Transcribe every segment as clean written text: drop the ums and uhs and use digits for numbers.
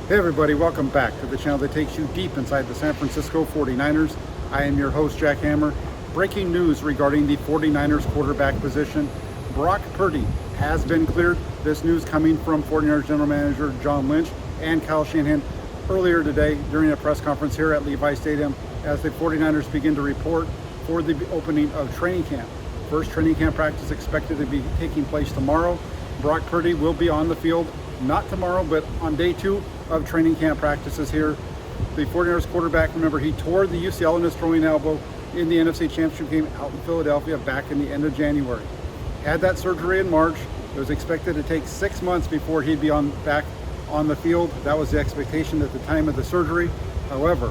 Hey everybody, welcome back to the channel that takes you deep inside the San Francisco 49ers. I am your host, Jack Hammer. Breaking news regarding the 49ers quarterback position. Brock Purdy has been cleared. This news coming from 49ers General Manager John Lynch and Kyle Shanahan earlier today during a press conference here at Levi Stadium as the 49ers begin to report for the opening of training camp. First training camp practice expected to be taking place tomorrow. Brock Purdy will be on the field, not tomorrow, but on day 2 of training camp practices here. The 49ers quarterback, remember, he tore the UCL in his throwing elbow in the NFC Championship game out in Philadelphia back in the end of January. Had that surgery in March. It was expected to take 6 months before he'd be back on the field. That was the expectation at the time of the surgery. However,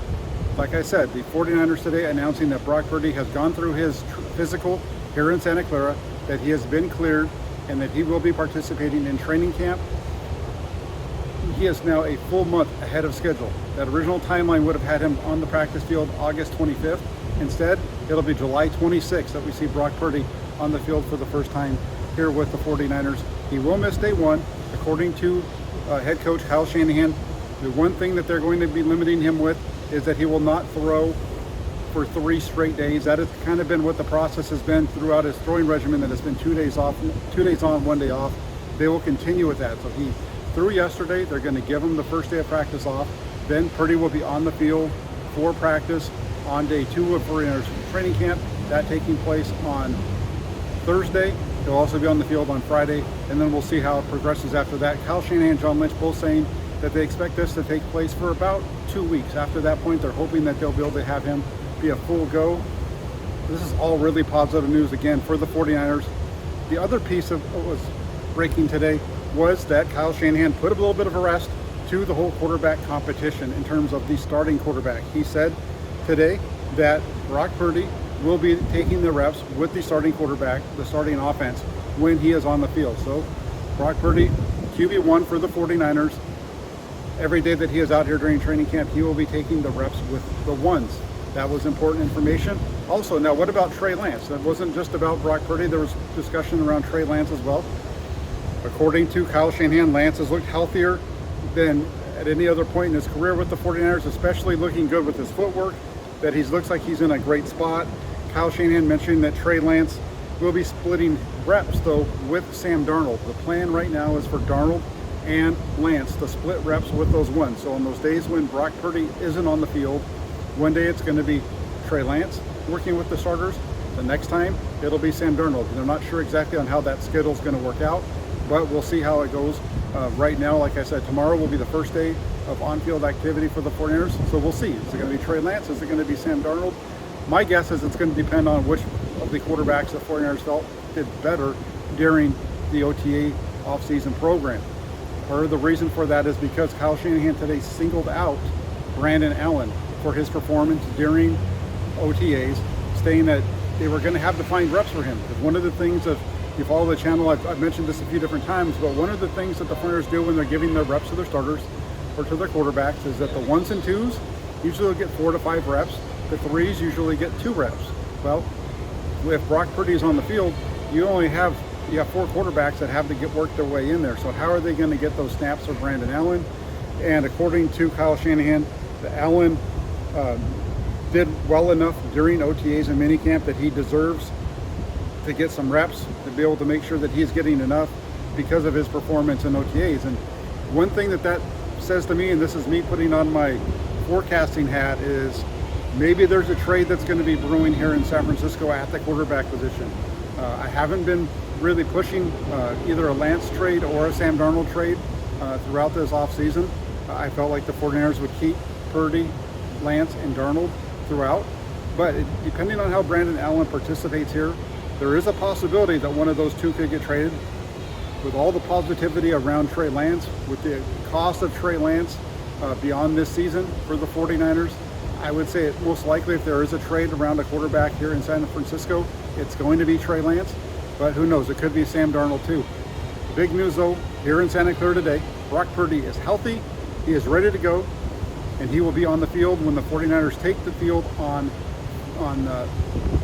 like I said, the 49ers today announcing that Brock Purdy has gone through his physical here in Santa Clara, that he has been cleared, and that he will be participating in training camp. He is now a full month ahead of schedule. That original timeline would have had him on the practice field August 25th. Instead, it'll be July 26th that we see Brock Purdy on the field for the first time here with the 49ers. He will miss day 1. According to head coach Kyle Shanahan, the one thing that they're going to be limiting him with is that he will not throw for 3 straight days. That has kind of been what the process has been throughout his throwing regimen, that has been 2 days off, 2 days on, 1 day off. They will continue with that. So he threw yesterday. They're going to give him the first day of practice off. Then Purdy will be on the field for practice on day 2 of 49ers training camp. That taking place on Thursday. He'll also be on the field on Friday, and then we'll see how it progresses after that. Kyle Shanahan and John Lynch both saying that they expect this to take place for about 2 weeks. After that point, they're hoping that they'll be able to have him be a full go. This is all really positive news again for the 49ers. The other piece of what was breaking today was that Kyle Shanahan put a little bit of a rest to the whole quarterback competition in terms of the starting quarterback. He said today that Brock Purdy will be taking the reps with the starting quarterback, the starting offense, when he is on the field. So Brock Purdy, QB1 for the 49ers. Every day that he is out here during training camp, he will be taking the reps with the ones. That was important information. Also, now what about Trey Lance? That wasn't just about Brock Purdy. There was discussion around Trey Lance as well. According to Kyle Shanahan, Lance has looked healthier than at any other point in his career with the 49ers, especially looking good with his footwork, that he looks like he's in a great spot. Kyle Shanahan mentioned that Trey Lance will be splitting reps, though, with Sam Darnold. The plan right now is for Darnold and Lance to split reps with those ones. So on those days when Brock Purdy isn't on the field, one day it's going to be Trey Lance working with the starters. The next time, it'll be Sam Darnold. They're not sure exactly on how that schedule is going to work out, but we'll see how it goes. Right now, like I said, tomorrow will be the first day of on-field activity for the 49ers, so we'll see. Is it going to be Trey Lance? Is it going to be Sam Darnold? My guess is it's going to depend on which of the quarterbacks the 49ers felt did better during the OTA offseason program. Part of the reason for that is because Kyle Shanahan today singled out Brandon Allen for his performance during OTAs, saying that they were going to have to find reps for him. Because one of the things, if you follow the channel, I've mentioned this a few different times, but one of the things that the 49ers do when they're giving their reps to their starters or to their quarterbacks is that the 1s and 2s usually will get 4 to 5 reps. The 3s usually get 2 reps. Well, if Brock Purdy is on the field, you have 4 quarterbacks that have to work their way in there. So how are they going to get those snaps for Brandon Allen? And according to Kyle Shanahan, the Allen did well enough during OTAs and minicamp that he deserves to get some reps, to be able to make sure that he's getting enough because of his performance in OTAs. And one thing that says to me, and this is me putting on my forecasting hat, is maybe there's a trade that's going to be brewing here in San Francisco at the quarterback position. I haven't been really pushing either a Lance trade or a Sam Darnold trade throughout this offseason. I felt like the 49ers would keep Purdy, Lance, and Darnold throughout. But depending on how Brandon Allen participates here, there is a possibility that one of those 2 could get traded. With all the positivity around Trey Lance, with the cost of Trey Lance beyond this season for the 49ers, I would say it most likely, if there is a trade around a quarterback here in San Francisco, it's going to be Trey Lance. But who knows, it could be Sam Darnold too. Big news though, here in Santa Clara today, Brock Purdy is healthy, he is ready to go, and he will be on the field when the 49ers take the field on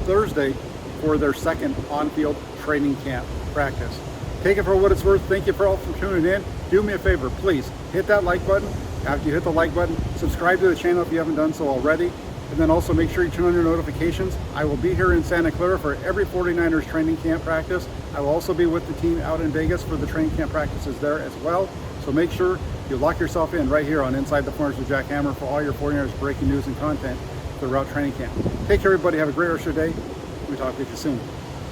Thursday for their second on-field training camp practice. Take it for what it's worth. Thank you for all for tuning in. Do me a favor, please hit that like button, After you hit the like button, subscribe to the channel if you haven't done so already. And then also make sure you turn on your notifications. I will be here in Santa Clara for every 49ers training camp practice. I will also be with the team out in Vegas for the training camp practices there as well. So make sure you lock yourself in right here on Inside the 49ers with Jack Hammer for all your 49ers breaking news and content throughout training camp. Take care, everybody. Have a great rest of your day. We'll talk with you soon.